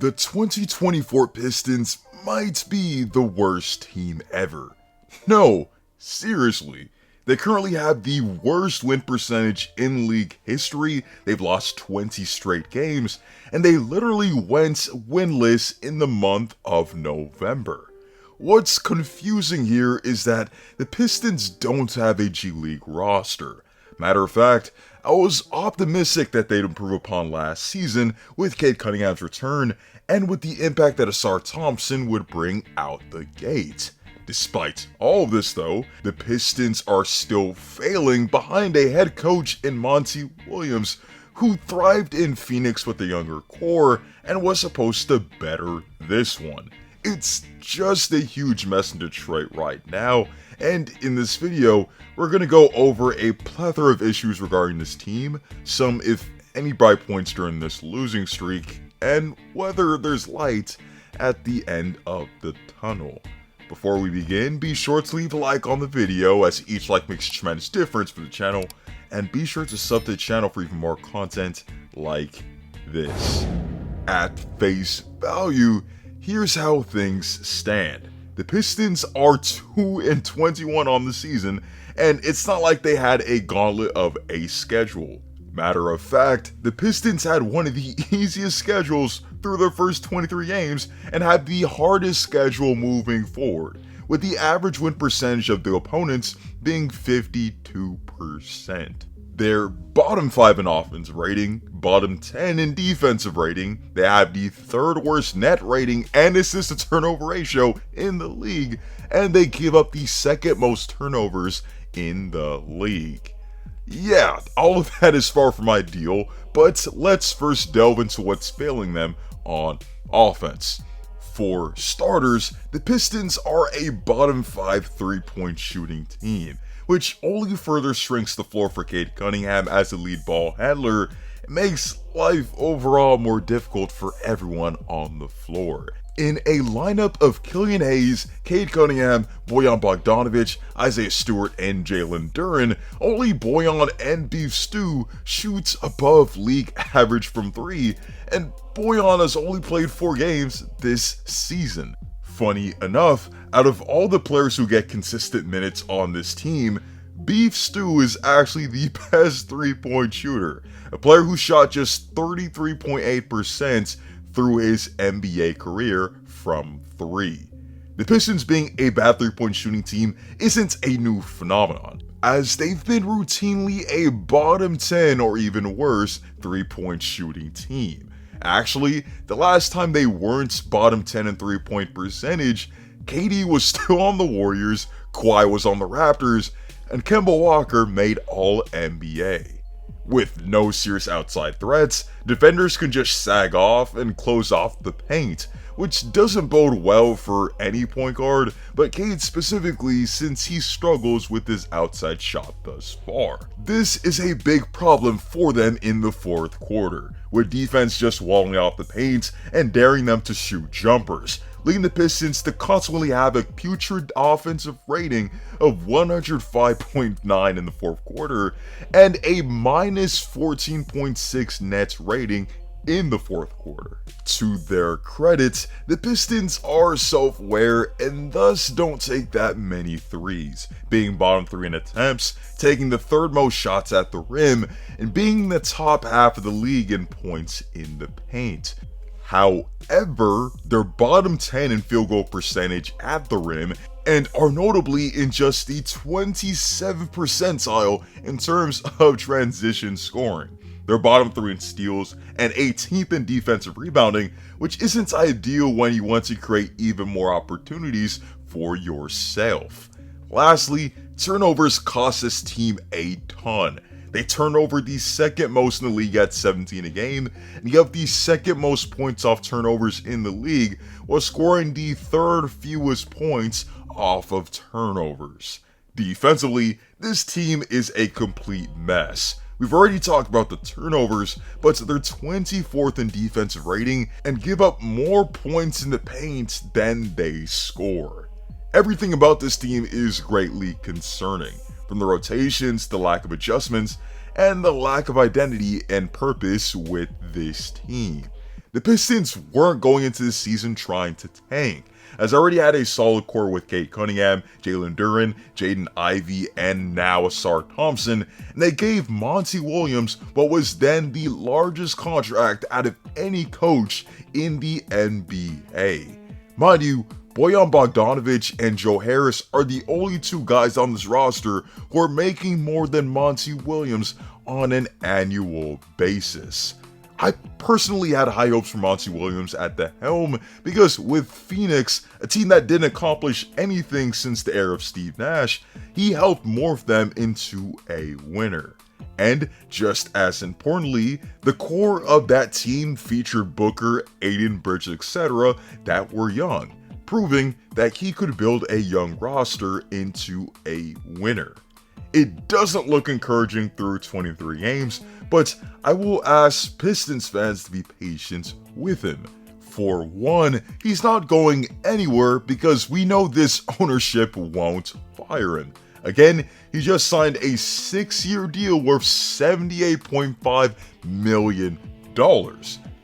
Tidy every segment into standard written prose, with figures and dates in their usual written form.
The 2024 Pistons might be the worst team ever. No, seriously. They currently have the worst win percentage in league history. They've lost 20 straight games, and they literally went winless in the month of November. What's confusing here is that the Pistons don't have a G League roster. Matter of fact, I was optimistic that they'd improve upon last season with Cade Cunningham's return and with the impact that Asar Thompson would bring out the gate. Despite all of this though, the Pistons are still failing behind a head coach in Monty Williams, who thrived in Phoenix with a younger core and was supposed to better this one. It's just a huge mess in Detroit right now, and in this video, we're going to go over a plethora of issues regarding this team, some if any bright points during this losing streak, and whether there's light at the end of the tunnel. Before we begin, be sure to leave a like on the video, as each like makes a tremendous difference for the channel, and be sure to sub to the channel for even more content like this. At face value, here's how things stand. The Pistons are 2-21 on the season, and it's not like they had a gauntlet of a schedule. Matter of fact, the Pistons had one of the easiest schedules through their first 23 games and had the hardest schedule moving forward, with the average win percentage of the opponents being 52%. They're bottom 5 in offense rating, bottom 10 in defensive rating, they have the third worst net rating and assist to turnover ratio in the league, and they give up the second most turnovers in the league. Yeah, all of that is far from ideal, but let's first delve into what's failing them on offense. For starters, the Pistons are a bottom 5 3-point shooting team, which only further shrinks the floor for Cade Cunningham as the lead ball handler and makes life overall more difficult for everyone on the floor. In a lineup of Killian Hayes, Cade Cunningham, Bojan Bogdanovic, Isaiah Stewart, and Jalen Duren, only Bojan and Beef Stew shoots above league average from 3, and Bojan has only played 4 games this season. Funny enough, out of all the players who get consistent minutes on this team, Beef Stew is actually the best 3-point shooter, a player who shot just 33.8% through his NBA career from 3. The Pistons being a bad 3-point shooting team isn't a new phenomenon, as they've been routinely a bottom 10 or even worse 3-point shooting team. Actually, the last time they weren't bottom 10 in 3-point percentage, KD was still on the Warriors, Kawhi was on the Raptors, and Kemba Walker made All-NBA. With no serious outside threats, defenders can just sag off and close off the paint, which doesn't bode well for any point guard, but Cade specifically since he struggles with his outside shot thus far. This is a big problem for them in the fourth quarter, with defense just walling off the paint and daring them to shoot jumpers, leading the Pistons to constantly have a putrid offensive rating of 105.9 in the fourth quarter and a minus 14.6 net rating in the fourth quarter. To their credit, the Pistons are self-aware and thus don't take that many threes, being bottom 3 in attempts, taking the third most shots at the rim, and being in the top half of the league in points in the paint. However, they're bottom 10 in field goal percentage at the rim and are notably in just the 27th percentile in terms of transition scoring. They're bottom 3 in steals and 18th in defensive rebounding, which isn't ideal when you want to create even more opportunities for yourself. Lastly, turnovers cost this team a ton. They turn over the second most in the league at 17 a game, and give the second most points off turnovers in the league, while scoring the third fewest points off of turnovers. Defensively, this team is a complete mess. We've already talked about the turnovers, but they're 24th in defensive rating and give up more points in the paint than they score. Everything about this team is greatly concerning, from the rotations, the lack of adjustments, and the lack of identity and purpose with this team. The Pistons weren't going into the season trying to tank, as I already had a solid core with Cade Cunningham, Jalen Duren, Jaden Ivey, and now Ausar Thompson, and they gave Monty Williams what was then the largest contract out of any coach in the NBA. Mind you, Bojan Bogdanovic and Joe Harris are the only two guys on this roster who are making more than Monty Williams on an annual basis. I personally had high hopes for Monty Williams at the helm because with Phoenix, a team that didn't accomplish anything since the era of Steve Nash, he helped morph them into a winner. And just as importantly, the core of that team featured Booker, Aiden, Bridge, etc. that were young, proving that he could build a young roster into a winner. It doesn't look encouraging through 23 games, but I will ask Pistons fans to be patient with him. For one, he's not going anywhere because we know this ownership won't fire him. Again, he just signed a 6-year deal worth $78.5 million,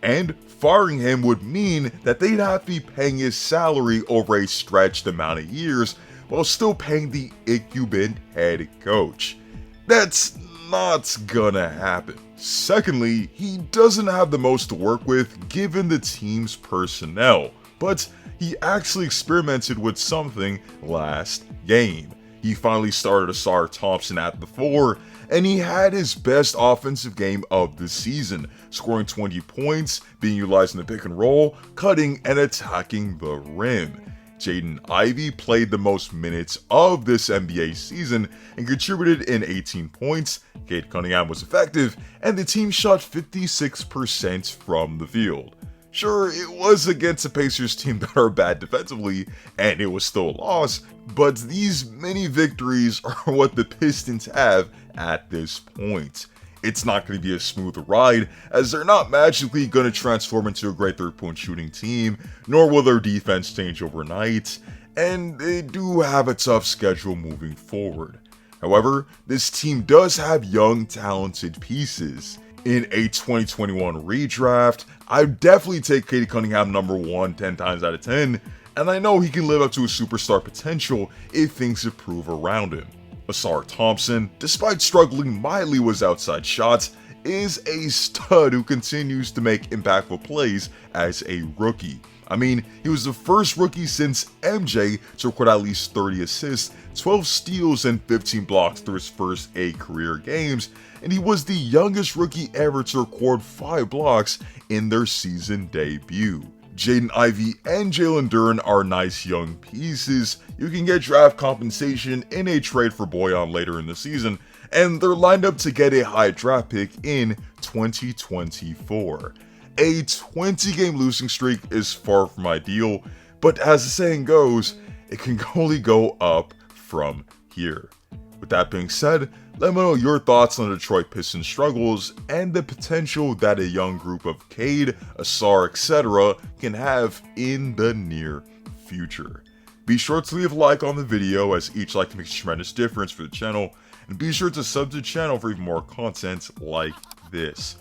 and firing him would mean that they'd have to be paying his salary over a stretched amount of years while still paying the incumbent head coach. That's not gonna happen. Secondly, he doesn't have the most to work with given the team's personnel, but he actually experimented with something last game. He finally started Ausar Thompson at the 4, and he had his best offensive game of the season, scoring 20 points, being utilized in the pick and roll, cutting and attacking the rim. Jaden Ivey played the most minutes of this NBA season and contributed in 18 points, Cade Cunningham was effective, and the team shot 56% from the field. Sure, it was against a Pacers team that are bad defensively, and it was still a loss, but these mini victories are what the Pistons have at this point. It's not going to be a smooth ride, as they're not magically going to transform into a great 3-point shooting team, nor will their defense change overnight, and they do have a tough schedule moving forward. However, this team does have young, talented pieces. In a 2021 redraft, I'd definitely take Cade Cunningham number 1 10 times out of 10, and I know he can live up to his superstar potential if things improve around him. Ausar Thompson, despite struggling mildly with outside shots, is a stud who continues to make impactful plays as a rookie. I mean, he was the first rookie since MJ to record at least 30 assists, 12 steals, and 15 blocks through his first 8 career games, and he was the youngest rookie ever to record 5 blocks in their season debut. Jaden Ivey and Jalen Duren are nice young pieces. You can get draft compensation in a trade for Bojan later in the season, and they're lined up to get a high draft pick in 2024. A 20-game losing streak is far from ideal, but as the saying goes, it can only go up from here. With that being said, let me know your thoughts on the Detroit Pistons struggles and the potential that a young group of Cade, Ausar, etc. can have in the near future. Be sure to leave a like on the video, as each like makes a tremendous difference for the channel, and be sure to sub to the channel for even more content like this.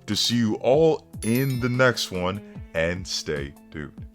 To see you all in the next one, and stay tuned.